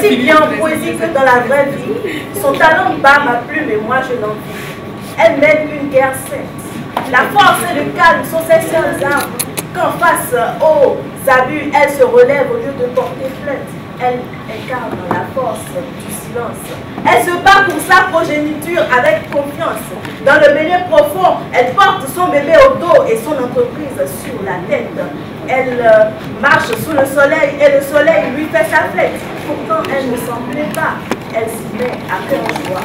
aussi bien en poésie que dans la vraie vie. Son talent bat ma plume et moi je l'envie. Elle mène une guerre sainte. La force et le calme sont ses seules armes. Quand face aux abus, elle se relève au lieu de porter plainte. Elle incarne la force du silence. Elle se bat pour sa progéniture avec confiance. Dans le bélier profond, elle porte son bébé au dos et son entreprise sur la tête. Elle marche sous le soleil et le soleil lui fait sa fête. Pourtant, elle ne s'en plaît pas. Elle s'y met à cœur joie.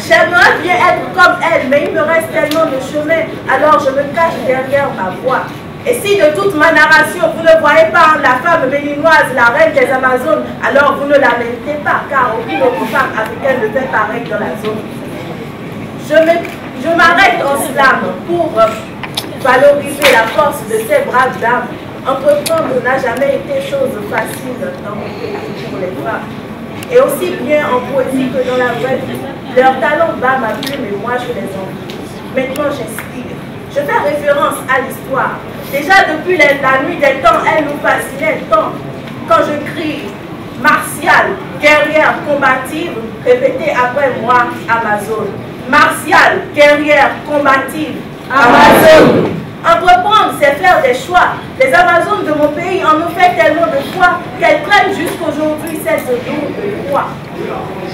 J'aimerais bien être comme elle, mais il me reste tellement de chemin, alors je me cache derrière ma voix. Et si de toute ma narration, vous ne voyez pas la femme béninoise, la reine des Amazones, alors vous ne la méritez pas, car aucune autre femme africaine ne fait pareil dans la zone. Je m'arrête en slam pour valoriser la force de ces braves dames. Entreprendre n'a jamais été chose facile dans mon pays pour les femmes. Et aussi bien en poésie que dans la vraie vie, leur talent bat ma plume et moi je les envie. Maintenant j'inspire. Je fais référence à l'histoire. Déjà depuis la nuit des temps, elle nous fascinait tant. Quand je crie martiale, guerrière, combative, répétez après moi Amazone. Martiale, guerrière, combative, Amazone. Entreprendre, c'est faire des choix. Les Amazones de mon pays en ont fait tellement de fois qu'elles prennent jusqu'aujourd'hui cette double foi.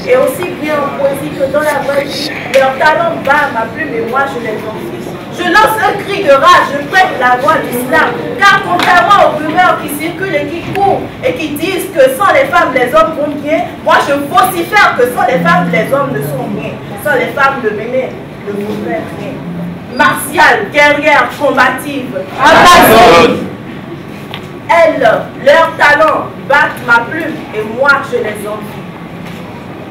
Et aussi bien en poésie que dans la vraie vie, leur talent bat ma plume et moi je les envie. Je lance un cri de rage, je prête la voix du slam, car contrairement aux rumeurs qui circulent et qui courent et qui disent que sans les femmes les hommes vont bien, moi je vocifère que sans les femmes les hommes ne sont rien. Sans les femmes le Bénin ne vaudrait rien. Martiale, guerrière, combative, Amazone. Elles, leurs talents battent ma plume et moi je les envie.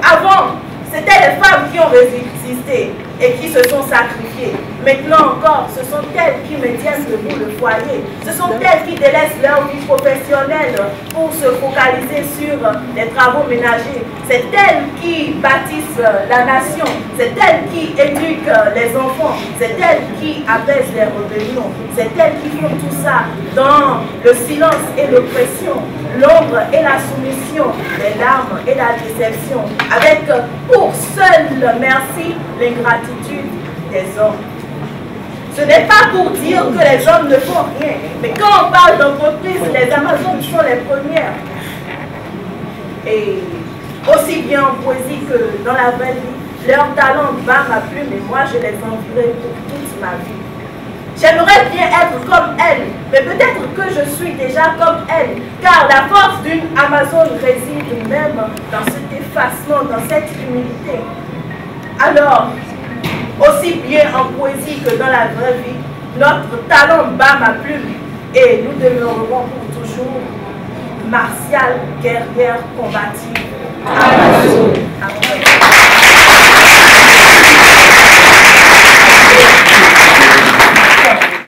Avant, c'était les femmes qui ont résisté et qui se sont sacrifiées. Maintenant encore, ce sont elles qui maintiennent debout le foyer. Ce sont elles qui délaissent leur vie professionnelle pour se focaliser sur les travaux ménagers. C'est elles qui bâtissent la nation. C'est elles qui éduquent les enfants. C'est elles qui apaisent les rébellions. C'est elles qui font tout ça dans le silence et l'oppression, l'ombre et la soumission, les larmes et la déception, avec pour seul merci l'ingratitude des hommes. Ce n'est pas pour dire que les hommes ne font rien, mais quand on parle d'entreprise, les Amazones sont les premières. Et aussi bien en poésie que dans la vraie vie, leur talent bat ma plume et moi je les envierai pour toute ma vie. J'aimerais bien être comme elle, mais peut-être que je suis déjà comme elle, car la force d'une Amazone réside même dans cet effacement, dans cette humilité. Alors, aussi bien en poésie que dans la vraie vie, notre talent bat ma plume et nous demeurerons pour toujours martiales, guerrières, combatives. Amazone.